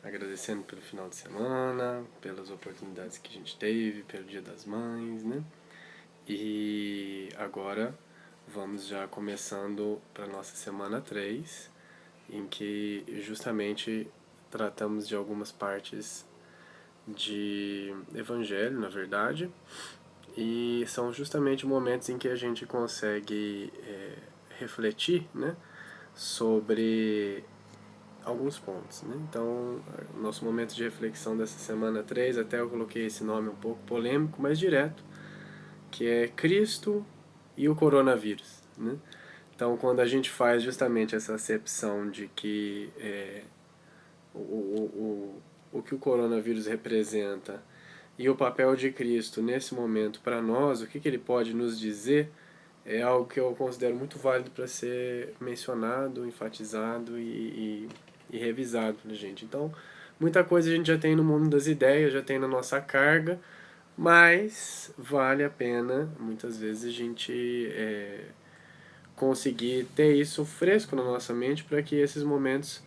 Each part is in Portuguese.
agradecendo pelo final de semana, pelas oportunidades que a gente teve, pelo Dia das Mães, né? E agora vamos já começando para nossa semana 3, em que justamente tratamos de algumas partes de Evangelho, na verdade, e são justamente momentos em que a gente consegue refletir, né, sobre alguns pontos, né? Então, nosso momento de reflexão dessa semana 3, até eu coloquei esse nome um pouco polêmico, mas direto, que é Cristo e o coronavírus, né? Então, quando a gente faz justamente essa acepção de que o que o coronavírus representa e o papel de Cristo nesse momento para nós, o que ele pode nos dizer, é algo que eu considero muito válido para ser mencionado, enfatizado e revisado, né, gente? Então, muita coisa a gente já tem no mundo das ideias, já tem na nossa carga, mas vale a pena, muitas vezes, a gente conseguir ter isso fresco na nossa mente para que esses momentos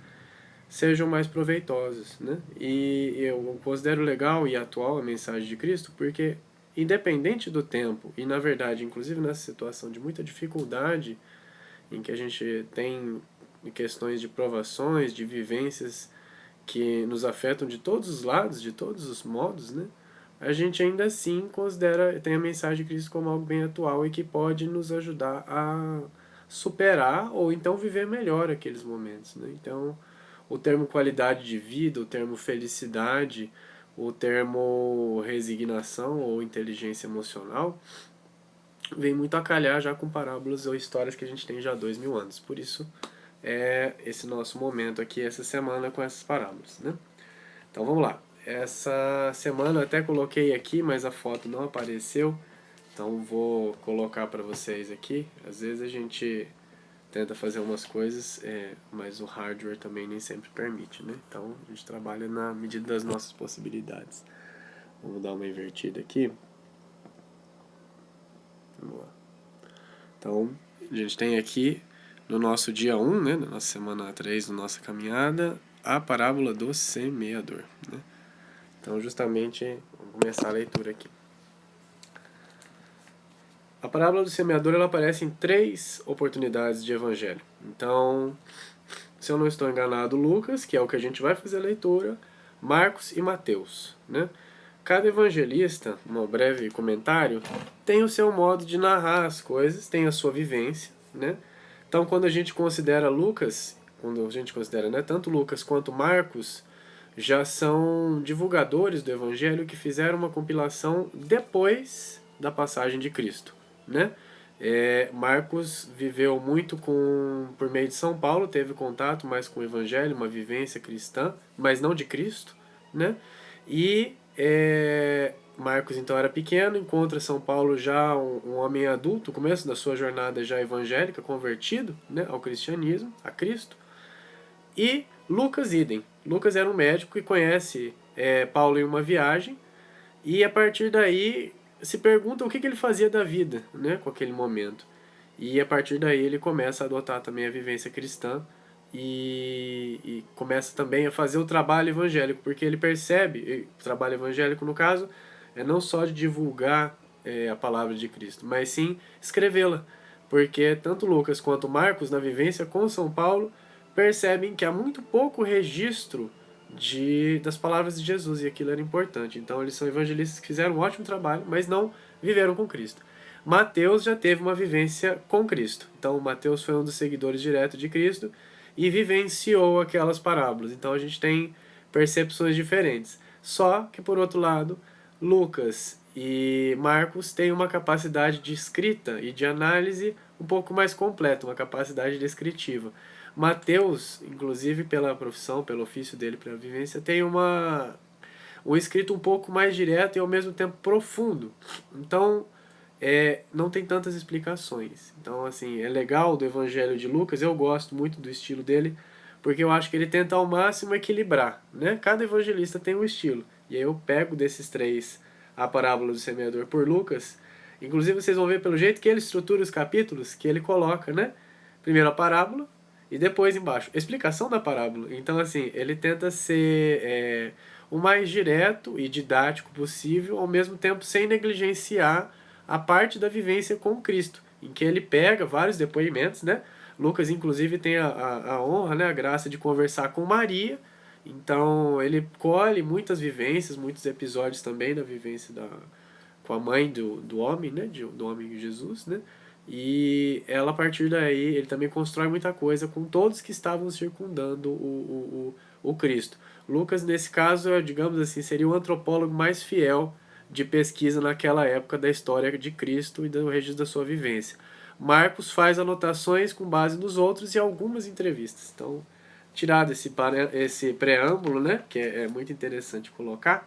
sejam mais proveitosos, né? E eu considero legal e atual a mensagem de Cristo porque, independente do tempo, e na verdade, inclusive nessa situação de muita dificuldade, em que a gente tem questões de provações, de vivências que nos afetam de todos os lados, de todos os modos, né? A gente ainda assim considera, tem a mensagem de Cristo como algo bem atual e que pode nos ajudar a superar ou então viver melhor aqueles momentos, né? Então, o termo qualidade de vida, o termo felicidade, o termo resignação ou inteligência emocional vem muito a calhar já com parábolas ou histórias que a gente tem já há 2000 anos. Por isso é esse nosso momento aqui, essa semana, com essas parábolas, né? Então vamos lá. Essa semana eu até coloquei aqui, mas a foto não apareceu. Então vou colocar para vocês aqui. Às vezes a gente tenta fazer umas coisas, mas o hardware também nem sempre permite, né? Então a gente trabalha na medida das nossas possibilidades. Vamos dar uma invertida aqui. Vamos lá. Então a gente tem aqui no nosso dia 1, né, na nossa semana 3 da nossa caminhada, a parábola do semeador, né? Então justamente, vamos começar a leitura aqui. A parábola do semeador ela aparece em 3 oportunidades de evangelho. Então, se eu não estou enganado, Lucas, que é o que a gente vai fazer a leitura, Marcos e Mateus, né? Cada evangelista, um breve comentário, tem o seu modo de narrar as coisas, tem a sua vivência, né? Então, quando a gente considera Lucas, quando a gente considera, né, tanto Lucas quanto Marcos, já são divulgadores do evangelho que fizeram uma compilação depois da passagem de Cristo, né? Marcos viveu muito por meio de São Paulo, teve contato mais com o Evangelho, uma vivência cristã, mas não de Cristo, né? E Marcos então era pequeno, encontra São Paulo já um homem adulto, começo da sua jornada já evangélica, convertido, né, ao cristianismo, a Cristo. E Lucas idem. Lucas era um médico que conhece Paulo em uma viagem e a partir daí se pergunta o que ele fazia da vida, né, com aquele momento. E a partir daí ele começa a adotar também a vivência cristã e começa também a fazer o trabalho evangélico, porque ele percebe, o trabalho evangélico no caso, é não só de divulgar a palavra de Cristo, mas sim escrevê-la. Porque tanto Lucas quanto Marcos, na vivência com São Paulo, percebem que há muito pouco registro das palavras de Jesus, e aquilo era importante. Então eles são evangelistas que fizeram um ótimo trabalho, mas não viveram com Cristo. Mateus já teve uma vivência com Cristo. Então Mateus foi um dos seguidores diretos de Cristo e vivenciou aquelas parábolas. Então a gente tem percepções diferentes. Só que, por outro lado, Lucas e Marcos têm uma capacidade de escrita e de análise um pouco mais completa, uma capacidade descritiva. Mateus, inclusive pela profissão, pelo ofício dele, pela vivência, tem um escrito um pouco mais direto e ao mesmo tempo profundo. Então, não tem tantas explicações. Então, assim, é legal do Evangelho de Lucas, eu gosto muito do estilo dele, porque eu acho que ele tenta ao máximo equilibrar, né? Cada evangelista tem um estilo. E aí eu pego desses 3 a parábola do semeador por Lucas. Inclusive vocês vão ver pelo jeito que ele estrutura os capítulos, que ele coloca, né? Primeiro a parábola, E depois embaixo, explicação da parábola. Então, assim, ele tenta ser o mais direto e didático possível, ao mesmo tempo sem negligenciar a parte da vivência com Cristo, em que ele pega vários depoimentos, né? Lucas, inclusive, tem a honra, né, a graça de conversar com Maria, então ele colhe muitas vivências, muitos episódios também da vivência com a mãe do homem, né, do homem Jesus, né? E ela, a partir daí, ele também constrói muita coisa com todos que estavam circundando o Cristo. Lucas, nesse caso, digamos assim, seria o antropólogo mais fiel de pesquisa naquela época da história de Cristo e do registro da sua vivência. Marcos faz anotações com base nos outros e algumas entrevistas. Então, tirado esse preâmbulo, né, que é muito interessante colocar,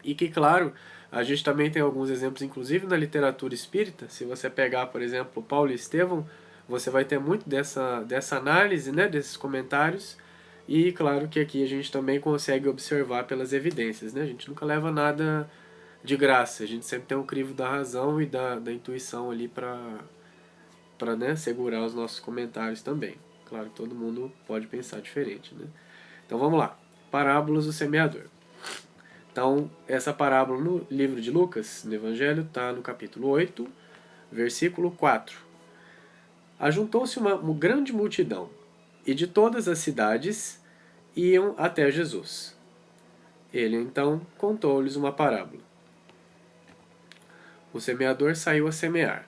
e que, claro, a gente também tem alguns exemplos, inclusive na literatura espírita. Se você pegar, por exemplo, Paulo e Estevão, você vai ter muito dessa análise, né, desses comentários. E claro que aqui a gente também consegue observar pelas evidências, né? A gente nunca leva nada de graça, a gente sempre tem um crivo da razão e da intuição ali para, né, segurar os nossos comentários também. Claro que todo mundo pode pensar diferente, né? Então vamos lá. Parábolas do semeador. Então, essa parábola no livro de Lucas, no Evangelho, está no capítulo 8, versículo 4. Ajuntou-se uma grande multidão, e de todas as cidades iam até Jesus. Ele, então, contou-lhes uma parábola. O semeador saiu a semear.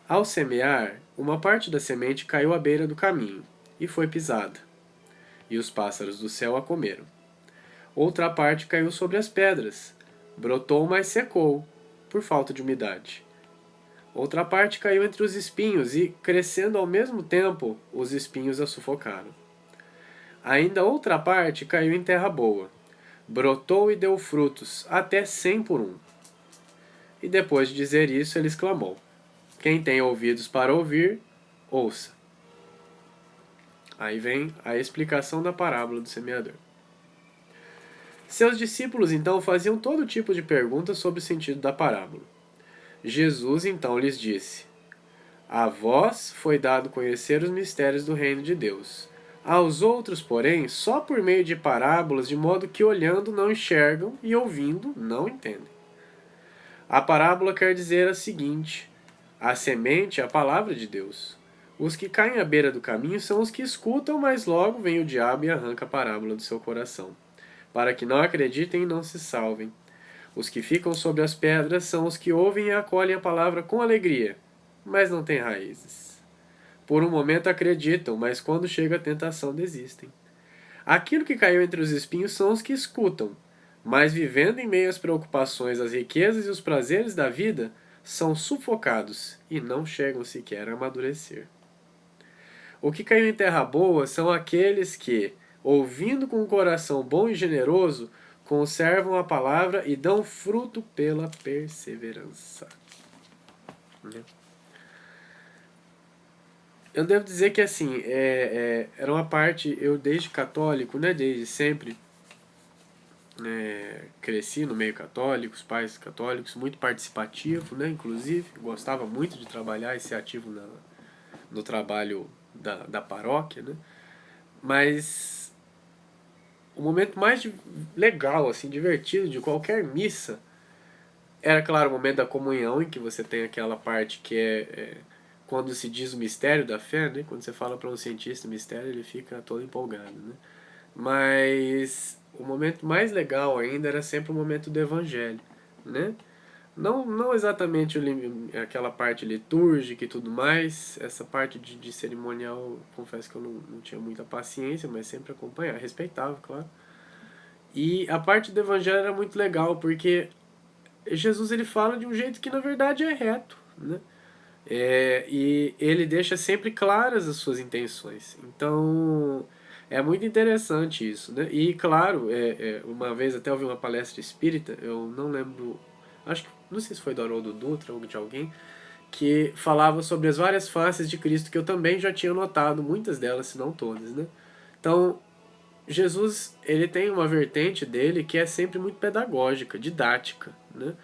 Ao semear, uma parte da semente caiu à beira do caminho, e foi pisada, e os pássaros do céu a comeram. Outra parte caiu sobre as pedras, brotou, mas secou, por falta de umidade. Outra parte caiu entre os espinhos e, crescendo ao mesmo tempo, os espinhos a sufocaram. Ainda outra parte caiu em terra boa, brotou e deu frutos, até 100 por um. E depois de dizer isso, ele exclamou: Quem tem ouvidos para ouvir, ouça. Aí vem a explicação da parábola do semeador. Seus discípulos então faziam todo tipo de perguntas sobre o sentido da parábola. Jesus então lhes disse: A vós foi dado conhecer os mistérios do reino de Deus. Aos outros, porém, só por meio de parábolas, de modo que olhando não enxergam e ouvindo não entendem. A parábola quer dizer a seguinte: a semente é a palavra de Deus. Os que caem à beira do caminho são os que escutam, mas logo vem o diabo e arranca a parábola do seu coração, para que não acreditem e não se salvem. Os que ficam sobre as pedras são os que ouvem e acolhem a palavra com alegria, mas não têm raízes. Por um momento acreditam, mas quando chega a tentação desistem. Aquilo que caiu entre os espinhos são os que escutam, mas vivendo em meio às preocupações, as riquezas e os prazeres da vida, são sufocados e não chegam sequer a amadurecer. O que caiu em terra boa são aqueles que, ouvindo com um coração bom e generoso, conservam a palavra e dão fruto pela perseverança. Eu devo dizer que assim, era uma parte, eu desde católico, né, desde sempre, cresci no meio católico, os pais católicos, muito participativo, né, inclusive, gostava muito de trabalhar e ser ativo no trabalho da paróquia, né, mas o momento mais legal, assim, divertido de qualquer missa era, claro, o momento da comunhão, em que você tem aquela parte que é quando se diz o mistério da fé, né? Quando você fala para um cientista o mistério, ele fica todo empolgado, né? Mas o momento mais legal ainda era sempre o momento do evangelho, né? Não exatamente aquela parte litúrgica e tudo mais, essa parte de cerimonial, confesso que eu não tinha muita paciência, mas sempre acompanhava, respeitava, claro. E a parte do evangelho era muito legal, porque Jesus ele fala de um jeito que na verdade é reto, né? E ele deixa sempre claras as suas intenções. Então é muito interessante isso, né? E claro, uma vez até ouvi uma palestra espírita, eu não lembro, acho que não sei se foi do Haroldo Dutra ou de alguém, que falava sobre as várias faces de Cristo, que eu também já tinha notado, muitas delas, se não todas, né? Então Jesus ele tem uma vertente dele que é sempre muito pedagógica, didática, né?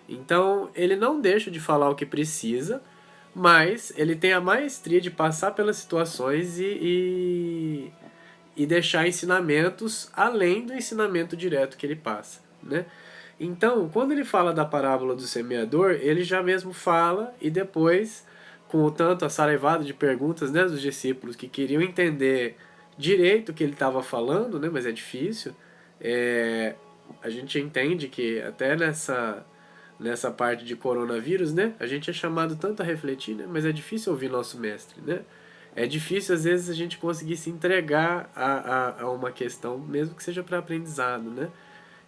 Então ele não deixa de falar o que precisa, mas ele tem a maestria de passar pelas situações e deixar ensinamentos além do ensinamento direto que ele passa, né? Então, quando ele fala da parábola do semeador, ele já mesmo fala e depois, com o tanto assalivado de perguntas, né, dos discípulos que queriam entender direito o que ele estava falando, né, mas é difícil, a gente entende que até nessa parte de coronavírus, né, a gente é chamado tanto a refletir, né, mas é difícil ouvir nosso mestre, né? É difícil às vezes a gente conseguir se entregar a uma questão, mesmo que seja para aprendizado, né?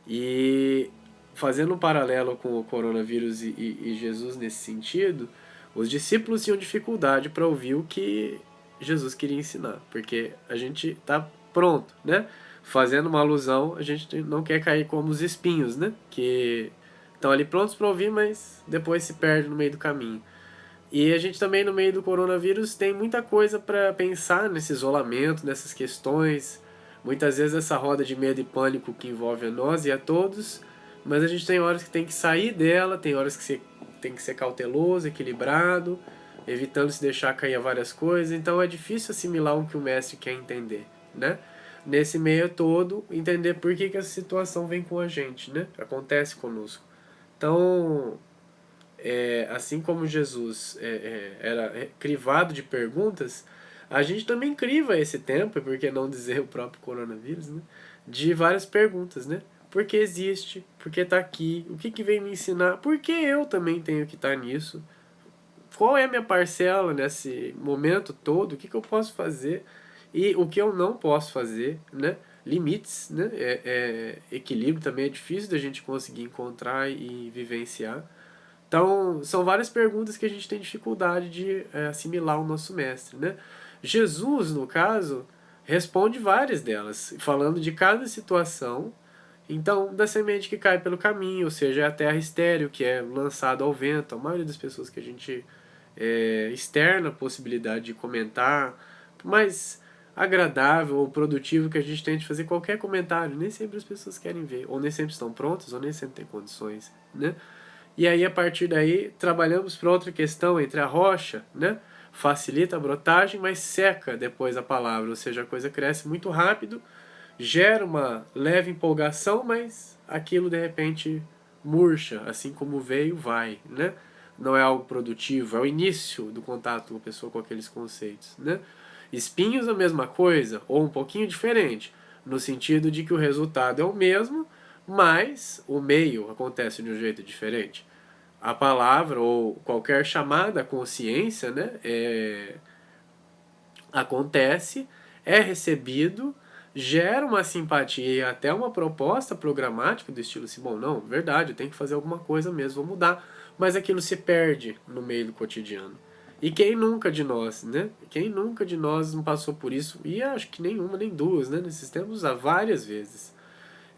E fazendo um paralelo com o coronavírus e Jesus nesse sentido, os discípulos tinham dificuldade para ouvir o que Jesus queria ensinar, porque a gente está pronto, né? Fazendo uma alusão, a gente não quer cair como os espinhos, né? Que estão ali prontos para ouvir, mas depois se perde no meio do caminho. E a gente também, no meio do coronavírus, tem muita coisa para pensar nesse isolamento, nessas questões. Muitas vezes essa roda de medo e pânico que envolve a nós e a todos, mas a gente tem horas que tem que sair dela, tem horas que você tem que ser cauteloso, equilibrado, evitando se deixar cair a várias coisas. Então é difícil assimilar o que o mestre quer entender, né? Nesse meio todo, entender por que essa situação vem com a gente, né? Acontece conosco. Então, assim como Jesus era crivado de perguntas, a gente também criva esse tempo, e por que não dizer o próprio coronavírus, né? De várias perguntas, né? Por que existe? Por que está aqui? O que vem me ensinar? Por que eu também tenho que estar nisso? Qual é a minha parcela nesse momento todo? O que eu posso fazer? E o que eu não posso fazer, né? Limites, né? Equilíbrio também é difícil da gente conseguir encontrar e vivenciar. Então, são várias perguntas que a gente tem dificuldade de assimilar o nosso mestre, né? Jesus, no caso, responde várias delas, falando de cada situação. Então, da semente que cai pelo caminho, ou seja, é a terra estéril, que é lançada ao vento. A maioria das pessoas que a gente externa a possibilidade de comentar, por mais agradável ou produtivo que a gente tente fazer qualquer comentário, nem sempre as pessoas querem ver, ou nem sempre estão prontas, ou nem sempre têm condições, né? E aí, a partir daí, trabalhamos para outra questão entre a rocha, né? Facilita a brotagem, mas seca depois a palavra, ou seja, a coisa cresce muito rápido, gera uma leve empolgação, mas aquilo de repente murcha, assim como veio, vai, né? Não é algo produtivo, é o início do contato com a pessoa com aqueles conceitos, né? Espinhos a mesma coisa, ou um pouquinho diferente, no sentido de que o resultado é o mesmo, mas o meio acontece de um jeito diferente. A palavra ou qualquer chamada à consciência, né, acontece, é recebido, gera uma simpatia e até uma proposta programática do estilo assim, bom, não, verdade, eu tenho que fazer alguma coisa mesmo, vou mudar. Mas aquilo se perde no meio do cotidiano. E quem nunca de nós, né? Quem nunca de nós não passou por isso? E acho que nenhuma, nem duas, né? Nesses tempos, há várias vezes.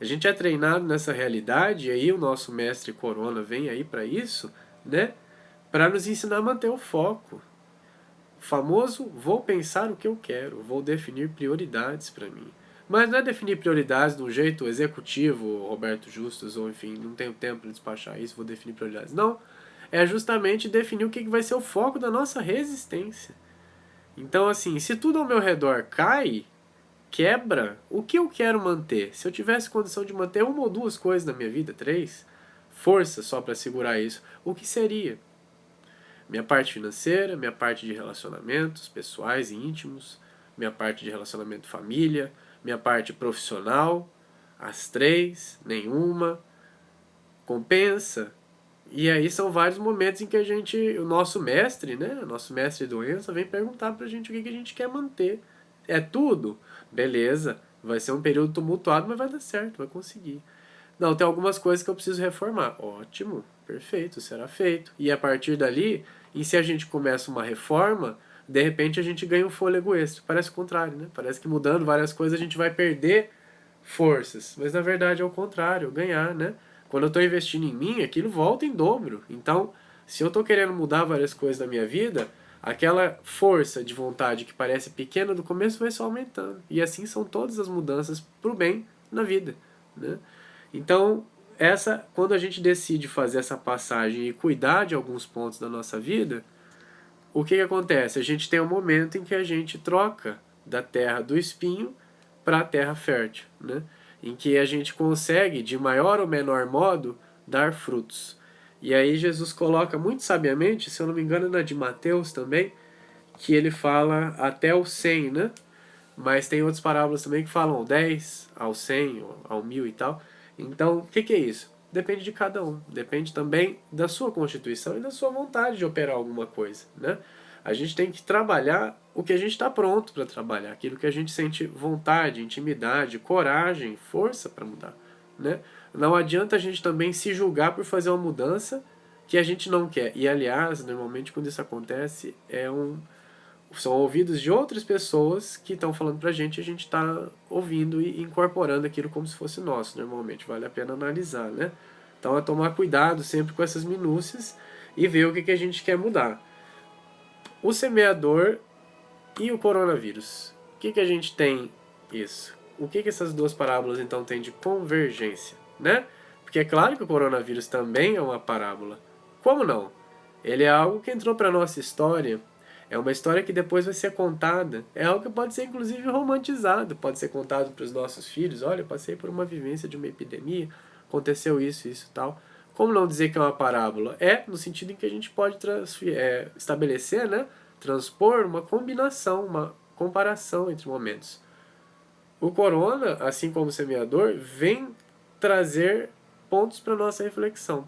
A gente é treinado nessa realidade, e aí o nosso mestre Corona vem aí para isso, né? Para nos ensinar a manter o foco. O famoso, vou pensar o que eu quero, vou definir prioridades para mim. Mas não é definir prioridades de um jeito executivo, Roberto Justus, ou enfim, não tenho tempo para despachar isso, vou definir prioridades. Não, é justamente definir o que vai ser o foco da nossa resistência. Então, assim, se tudo ao meu redor cai, quebra, o que eu quero manter? Se eu tivesse condição de manter uma ou duas coisas na minha vida, três, força só para segurar isso, o que seria? Minha parte financeira, minha parte de relacionamentos pessoais e íntimos, minha parte de relacionamento família, minha parte profissional, as três, nenhuma, compensa. E aí são vários momentos em que a gente, o nosso mestre, né, o nosso mestre doença, vem perguntar pra gente o que a gente quer manter. É tudo? Beleza, vai ser um período tumultuado, mas vai dar certo, vai conseguir. Não, tem algumas coisas que eu preciso reformar. Ótimo, perfeito, será feito. E a partir dali, e se a gente começa uma reforma, de repente a gente ganha um fôlego extra. Parece o contrário, né? Parece que mudando várias coisas a gente vai perder forças. Mas na verdade é o contrário, ganhar, né? Quando eu estou investindo em mim, aquilo volta em dobro. Então, se eu estou querendo mudar várias coisas na minha vida, aquela força de vontade que parece pequena no começo vai só aumentando. E assim são todas as mudanças para o bem na vida, né? Então, quando a gente decide fazer essa passagem e cuidar de alguns pontos da nossa vida, o que acontece? A gente tem um momento em que a gente troca da terra do espinho para a terra fértil, né? Em que a gente consegue, de maior ou menor modo, dar frutos. E aí Jesus coloca muito sabiamente, se eu não me engano, na de Mateus também, que ele fala até o 100, né? Mas tem outras parábolas também que falam ao 10, ao 100, ao 1000 e tal. Então, o que é isso? Depende de cada um. Depende também da sua constituição e da sua vontade de operar alguma coisa, né? A gente tem que trabalhar o que a gente está pronto para trabalhar, aquilo que a gente sente vontade, intimidade, coragem, força para mudar, né? Não adianta a gente também se julgar por fazer uma mudança que a gente não quer. E, aliás, normalmente quando isso acontece, são ouvidos de outras pessoas que estão falando pra gente e a gente está ouvindo e incorporando aquilo como se fosse nosso, normalmente. Vale a pena analisar, né? Então é tomar cuidado sempre com essas minúcias e ver o que a gente quer mudar. O semeador e o coronavírus. O que a gente tem isso? O que essas duas parábolas então têm de convergência, né? Porque é claro que o coronavírus também é uma parábola. Como não? Ele é algo que entrou para nossa história. É uma história que depois vai ser contada. É algo que pode ser inclusive romantizado. Pode ser contado para os nossos filhos. Olha, eu passei por uma vivência de uma epidemia, aconteceu isso e tal. Como não dizer que é uma parábola? É no sentido em que a gente pode estabelecer, né? Transpor uma combinação, uma comparação entre momentos. O corona, assim como o semeador, vem trazer pontos para nossa reflexão.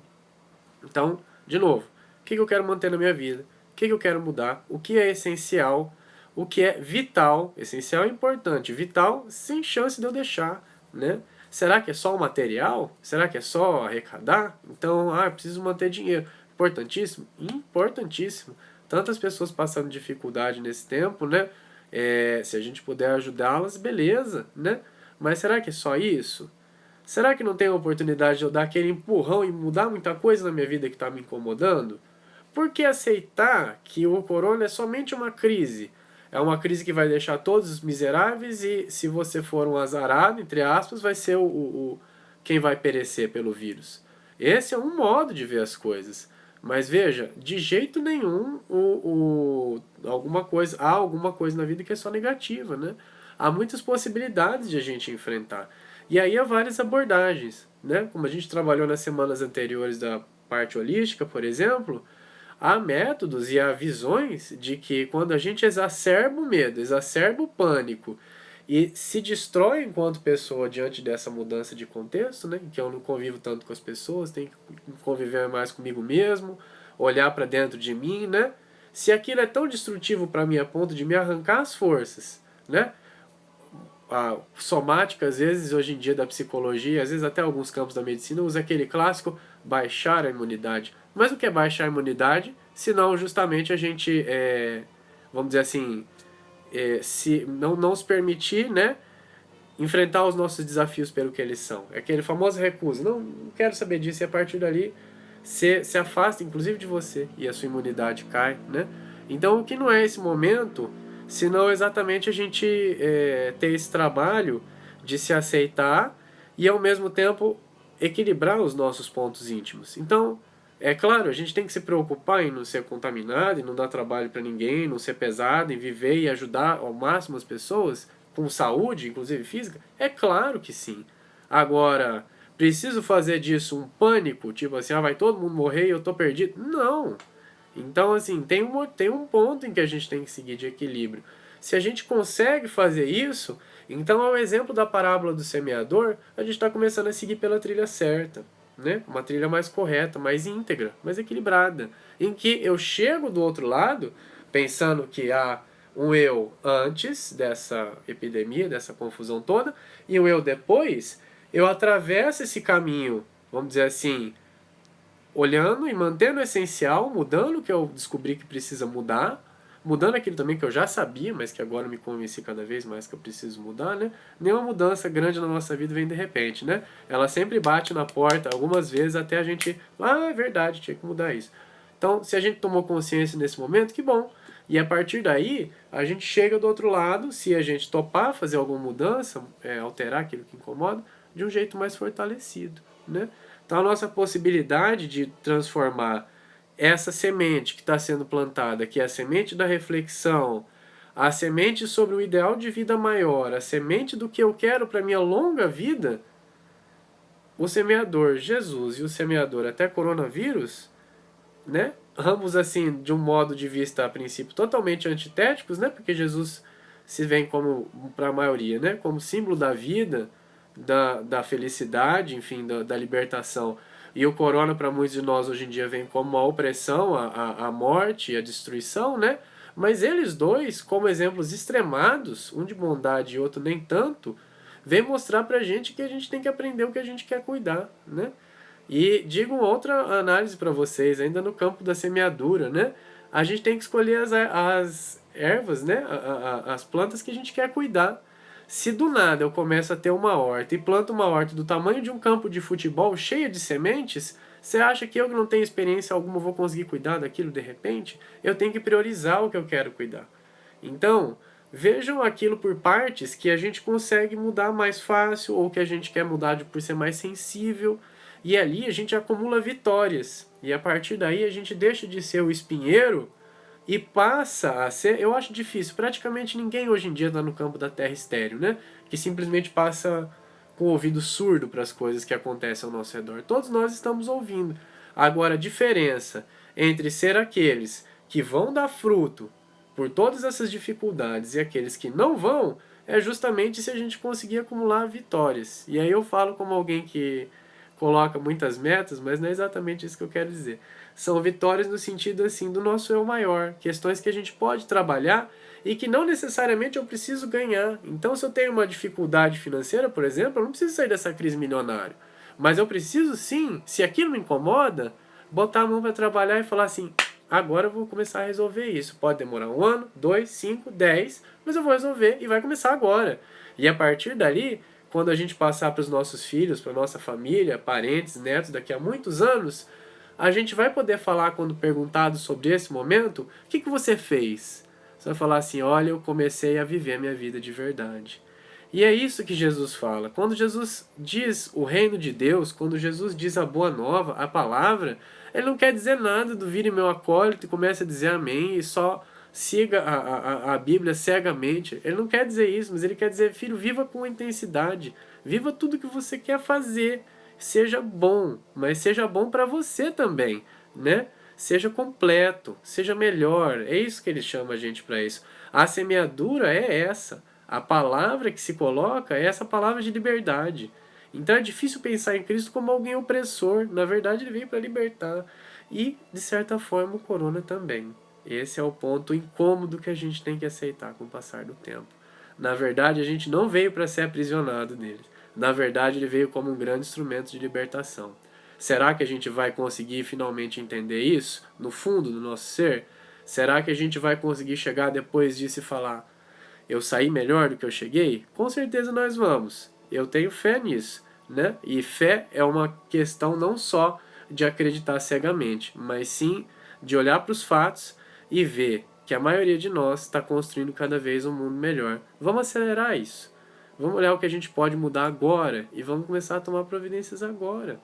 Então, de novo, o que eu quero manter na minha vida? O que eu quero mudar? O que é essencial? O que é vital? Essencial é importante. Vital, sem chance de eu deixar, né? Será que é só o material? Será que é só arrecadar? Então, eu preciso manter dinheiro. Importantíssimo? Importantíssimo. Tantas pessoas passando dificuldade nesse tempo, né? Se a gente puder ajudá-las, beleza, né? Mas será que é só isso? Será que não tem a oportunidade de eu dar aquele empurrão e mudar muita coisa na minha vida que está me incomodando? Por que aceitar que o corona é somente uma crise? É uma crise que vai deixar todos miseráveis e, se você for um azarado, entre aspas, vai ser quem vai perecer pelo vírus. Esse é um modo de ver as coisas. Mas veja, de jeito nenhum há alguma coisa na vida que é só negativa, né? Há muitas possibilidades de a gente enfrentar. E aí há várias abordagens, né? Como a gente trabalhou nas semanas anteriores da parte holística, por exemplo, há métodos e há visões de que quando a gente exacerba o medo, exacerba o pânico e se destrói enquanto pessoa diante dessa mudança de contexto, né, que eu não convivo tanto com as pessoas, tenho que conviver mais comigo mesmo, olhar para dentro de mim, né? Se aquilo é tão destrutivo para mim a ponto de me arrancar as forças, né? A somática, às vezes, hoje em dia da psicologia, às vezes até alguns campos da medicina, usa aquele clássico baixar a imunidade. Mas o que é baixar a imunidade? Se não justamente a gente, vamos dizer assim, se não se permitir, né, enfrentar os nossos desafios pelo que eles são. É aquele famoso recuso. Não quero saber disso, e a partir dali se afasta, inclusive, de você, e a sua imunidade cai, né? Então, o que não é esse momento, senão exatamente a gente ter esse trabalho de se aceitar e, ao mesmo tempo, equilibrar os nossos pontos íntimos. Então, é claro, a gente tem que se preocupar em não ser contaminado, em não dar trabalho para ninguém, não ser pesado, em viver e ajudar ao máximo as pessoas, com saúde, inclusive física. É claro que sim. Agora, preciso fazer disso um pânico, tipo assim, vai todo mundo morrer e eu tô perdido? Não. Então, assim, tem um ponto em que a gente tem que seguir de equilíbrio. Se a gente consegue fazer isso, então, ao exemplo da parábola do semeador, a gente está começando a seguir pela trilha certa, né? Uma trilha mais correta, mais íntegra, mais equilibrada, em que eu chego do outro lado pensando que há um eu antes dessa epidemia, dessa confusão toda, e um eu depois. Eu atravesso esse caminho, vamos dizer assim, olhando e mantendo o essencial, mudando o que eu descobri que precisa mudar, mudando aquilo também que eu já sabia, mas que agora me convenci cada vez mais que eu preciso mudar, né? Nenhuma mudança grande na nossa vida vem de repente, né? Ela sempre bate na porta algumas vezes até a gente, é verdade, tinha que mudar isso. Então, se a gente tomou consciência nesse momento, que bom. E a partir daí, a gente chega do outro lado, se a gente topar fazer alguma mudança, alterar aquilo que incomoda, de um jeito mais fortalecido, né? Então a nossa possibilidade de transformar essa semente que está sendo plantada, que é a semente da reflexão, a semente sobre um ideal de vida maior, a semente do que eu quero para minha longa vida, o semeador Jesus e o semeador até coronavírus, né? Ambos, assim, de um modo de vista, a princípio, totalmente antitéticos, né? Porque Jesus se vê como, para a maioria, né? Como símbolo da vida, da felicidade, enfim, da libertação. E o corona, para muitos de nós, hoje em dia, vem como a opressão, a morte e a destruição, né? Mas eles dois, como exemplos extremados, um de bondade e outro nem tanto, vem mostrar pra gente que a gente tem que aprender o que a gente quer cuidar, né? E digo outra análise para vocês, ainda no campo da semeadura, né? A gente tem que escolher as ervas, né? As plantas que a gente quer cuidar. Se do nada eu começo a ter uma horta e planto uma horta do tamanho de um campo de futebol cheia de sementes, você acha que eu que não tenho experiência alguma vou conseguir cuidar daquilo de repente? Eu tenho que priorizar o que eu quero cuidar. Então, vejam aquilo por partes que a gente consegue mudar mais fácil ou que a gente quer mudar por ser mais sensível. E ali a gente acumula vitórias. E a partir daí a gente deixa de ser o espinheiro e passa a ser. Eu acho difícil. Praticamente ninguém hoje em dia está no campo da terra estéreo, né? Que simplesmente passa com o ouvido surdo para as coisas que acontecem ao nosso redor. Todos nós estamos ouvindo. Agora, a diferença entre ser aqueles que vão dar fruto por todas essas dificuldades e aqueles que não vão é justamente se a gente conseguir acumular vitórias. E aí eu falo como alguém que coloca muitas metas, mas não é exatamente isso que eu quero dizer. São vitórias no sentido assim do nosso eu maior, questões que a gente pode trabalhar e que não necessariamente eu preciso ganhar. Então, se eu tenho uma dificuldade financeira, por exemplo, eu não preciso sair dessa crise milionária. Mas eu preciso sim, se aquilo me incomoda, botar a mão para trabalhar e falar assim: agora eu vou começar a resolver isso. Pode demorar 1 ano, 2, 5, 10, mas eu vou resolver e vai começar agora. E a partir dali, quando a gente passar para os nossos filhos, para a nossa família, parentes, netos, daqui a muitos anos, a gente vai poder falar, quando perguntado sobre esse momento, o que você fez? Você vai falar assim: olha, eu comecei a viver a minha vida de verdade. E é isso que Jesus fala. Quando Jesus diz o reino de Deus, quando Jesus diz a boa nova, a palavra, ele não quer dizer nada do vire meu acólito e comece a dizer amém e só siga a Bíblia cegamente. Ele não quer dizer isso, mas ele quer dizer: filho, viva com intensidade. Viva tudo que você quer fazer. Seja bom, mas seja bom para você também, né? Seja completo, seja melhor. É isso que ele chama a gente para isso. A semeadura é essa. A palavra que se coloca é essa palavra de liberdade. Então é difícil pensar em Cristo como alguém opressor. Na verdade, ele veio para libertar. E, de certa forma, o corona também. Esse é o ponto incômodo que a gente tem que aceitar com o passar do tempo. Na verdade, a gente não veio para ser aprisionado nele. Na verdade, ele veio como um grande instrumento de libertação. Será que a gente vai conseguir finalmente entender isso no fundo do nosso ser? Será que a gente vai conseguir chegar depois disso e falar: eu saí melhor do que eu cheguei? Com certeza nós vamos. Eu tenho fé nisso, né? E fé é uma questão não só de acreditar cegamente, mas sim de olhar para os fatos e ver que a maioria de nós está construindo cada vez um mundo melhor. Vamos acelerar isso. Vamos olhar o que a gente pode mudar agora e vamos começar a tomar providências agora.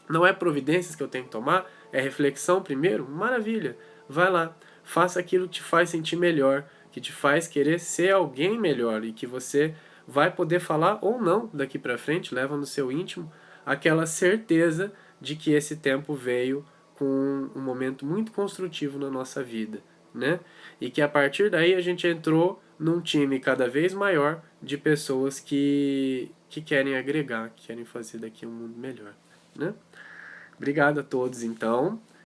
Não é providências que eu tenho que tomar, é reflexão primeiro? Maravilha, vai lá, faça aquilo que te faz sentir melhor, que te faz querer ser alguém melhor e que você vai poder falar ou não daqui para frente, leva no seu íntimo aquela certeza de que esse tempo veio com um momento muito construtivo na nossa vida, né? E que a partir daí a gente entrou num time cada vez maior de pessoas que querem agregar, que querem fazer daqui um mundo melhor, né? Obrigado a todos, então.